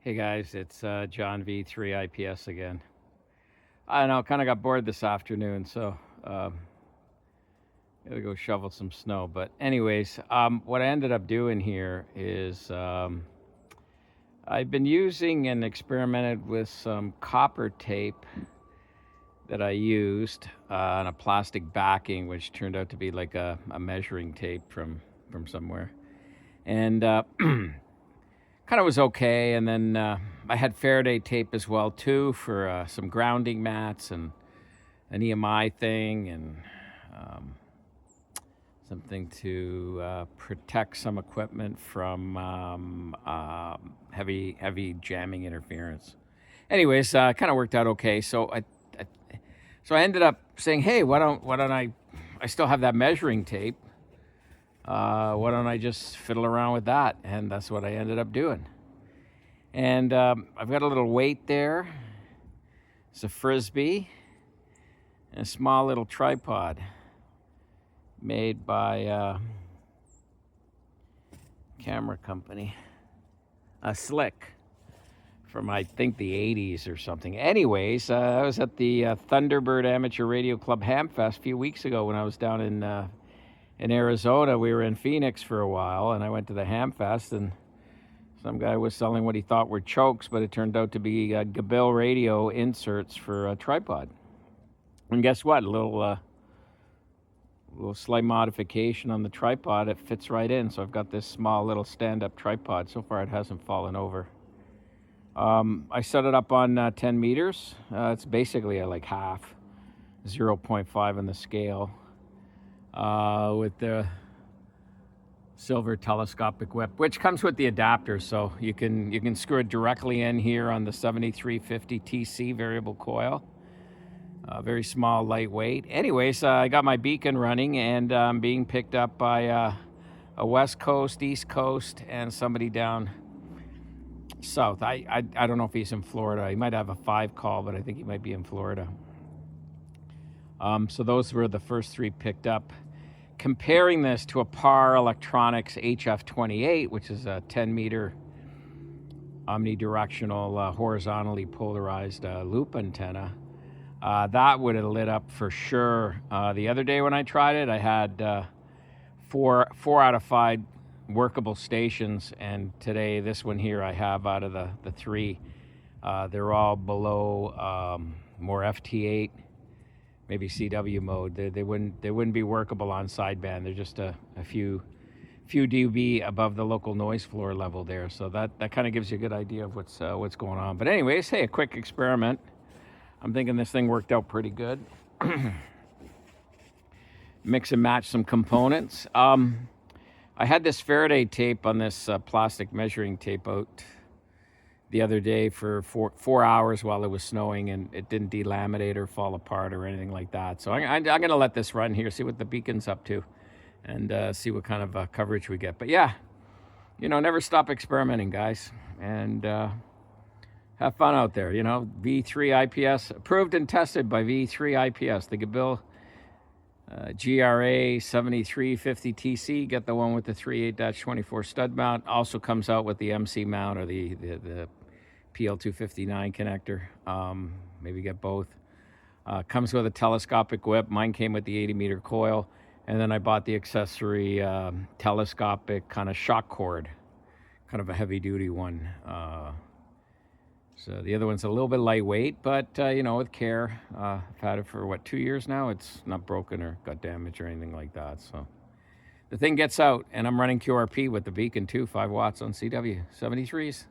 Hey guys, it's John V3 IPS again. I don't know, kind of got bored this afternoon, so gotta go shovel some snow. But anyways, what I ended up doing here is I've been using and experimented with some copper tape that I used on a plastic backing, which turned out to be like a measuring tape from somewhere, and kind of was okay. And then I had Faraday tape as well too for some grounding mats and an EMI thing and something to protect some equipment from heavy jamming interference. Anyways, kind of worked out okay. So I ended up saying, hey, why don't I still have that measuring tape. Why don't I just fiddle around with that? And that's what I ended up doing. And I've got a little weight there. It's a Frisbee and a small little tripod made by camera company, Slick, from I think the 80s or something. Anyways, I was at the Thunderbird Amateur Radio Club Hamfest a few weeks ago when I was down in Arizona. We were in Phoenix for a while, and I went to the Hamfest, and some guy was selling what he thought were chokes, but it turned out to be Gabil radio inserts for a tripod. And guess what? A little slight modification on the tripod. It fits right in. So I've got this small little stand-up tripod. So far, it hasn't fallen over. I set it up on 10 meters. It's basically like half, 0.5 on the scale, with the silver telescopic whip, which comes with the adapter, so you can screw it directly in here on the 7350TC variable coil. Very small, lightweight. Anyways, I got my beacon running, and I'm being picked up by a West Coast, East Coast, and somebody down south. I don't know if he's in Florida. He might have a 5 call, but I think he might be in Florida. So those were the first 3 picked up. Comparing this to a Par Electronics HF28, which is a 10-meter omnidirectional, horizontally polarized loop antenna, that would have lit up for sure. The other day when I tried it, I had 4 out of 5 workable stations, and today this one here I have out of the 3. They're all below more FT8. Maybe CW mode. They wouldn't be workable on sideband. They're just a few dB above the local noise floor level there. So that kind of gives you a good idea of what's going on. But anyways, hey, a quick experiment. I'm thinking this thing worked out pretty good. Mix and match some components. I had this Faraday tape on this plastic measuring tape out the other day for 4 hours while it was snowing, and it didn't delaminate or fall apart or anything like that. So I'm going to let this run here, see what the beacon's up to, and see what kind of coverage we get. But yeah, never stop experimenting, guys, and have fun out there. V3 IPS, approved and tested by V3 IPS, the Gabil GRA-7350TC. Get the one with the 38-24 stud mount. Also comes out with the MC mount or the PL259 connector. Maybe get both. Comes with a telescopic whip. Mine came with the 80-meter coil. And then I bought the accessory telescopic kind of shock cord, kind of a heavy-duty one. So the other one's a little bit lightweight, but, with care. I've had it for, 2 years now? It's not broken or got damaged or anything like that. So the thing gets out, and I'm running QRP with the beacon too, 5 watts on CW, 73s.